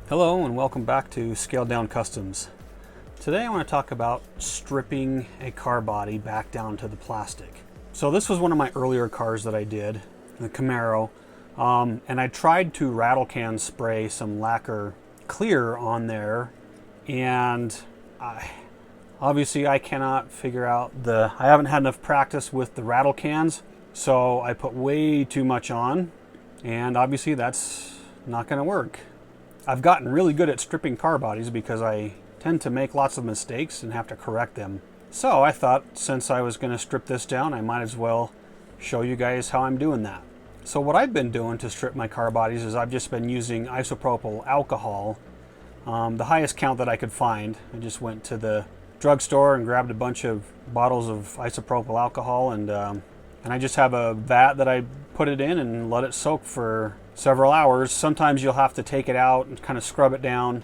Hello and welcome back to Scaled Down Customs. Today I want to talk about stripping a car body back down to the plastic. So this was one of my earlier cars that I did, the Camaro, and I tried to rattle can spray some lacquer clear on there, and obviously I cannot figure out I haven't had enough practice with the rattle cans, so I put way too much on, and obviously that's not going to work. I've gotten really good at stripping car bodies because I tend to make lots of mistakes and have to correct them. So I thought since I was going to strip this down, I might as well show you guys how I'm doing that. So what I've been doing to strip my car bodies is I've just been using isopropyl alcohol, the highest count that I could find. I just went to the drugstore and grabbed a bunch of bottles of isopropyl alcohol, and I just have a vat that I put it in and let it soak for several hours. Sometimes you'll have to take it out and kind of scrub it down,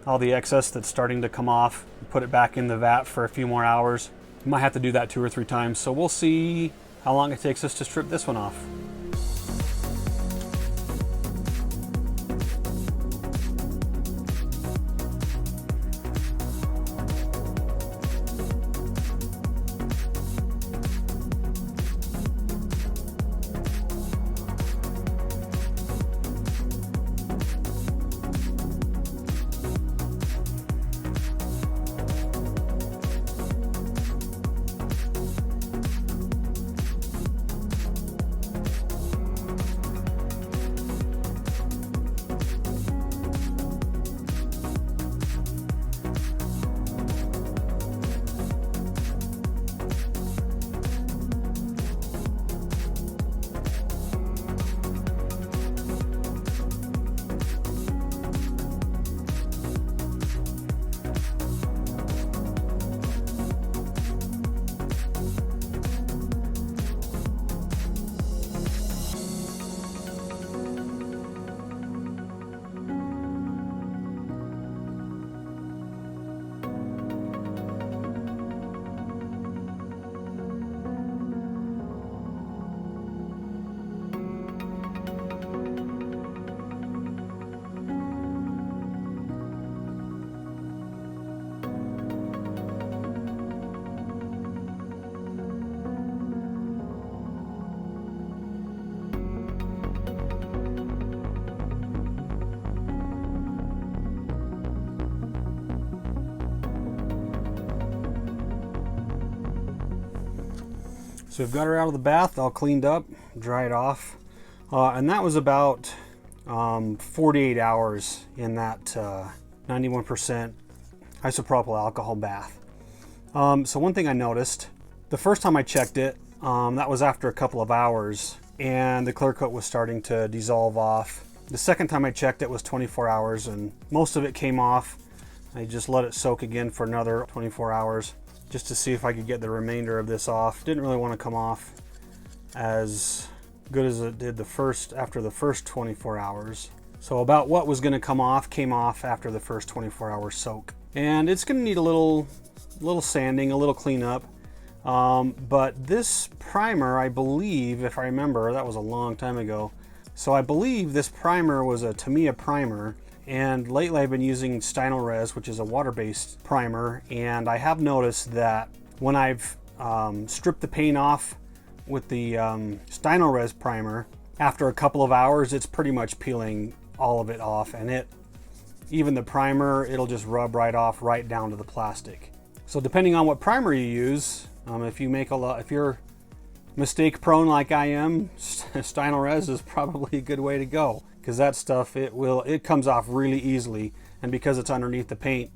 all the excess that's starting to come off, put it back in the vat for a few more hours. You might have to do that 2 or 3 times, so we'll see how long it takes us to strip this one off. So we've got her out of the bath, all cleaned up, dried off, and that was about 48 hours in that 91% isopropyl alcohol bath. So one thing I noticed, the first time I checked it, that was after a couple of hours, and the clear coat was starting to dissolve off. The second time I checked it was 24 hours, and most of it came off. I just let it soak again for another 24 hours. Just to see if I could get the remainder of this off. Didn't really want to come off as good as it did after the first 24 hours. So about what was going to come off came off after the first 24-hour soak. And it's going to need a little sanding, a little cleanup. But this primer, I believe, if I remember, that was a long time ago. So I believe this primer was a Tamiya primer. And lately I've been using Res, which is a water-based primer, and I have noticed that when I've stripped the paint off with the Res primer, after a couple of hours it's pretty much peeling all of it off, and even the primer, it'll just rub right off right down to the plastic. So depending on what primer you use, if you're mistake prone like I am, Res is probably a good way to go. Because that stuff, it comes off really easily, and because it's underneath the paint,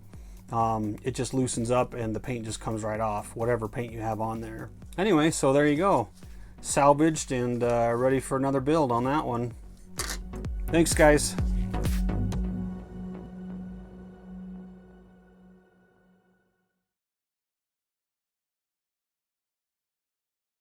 it just loosens up and the paint just comes right off, whatever paint you have on there. Anyway, so there you go, salvaged and ready for another build on that one. Thanks guys.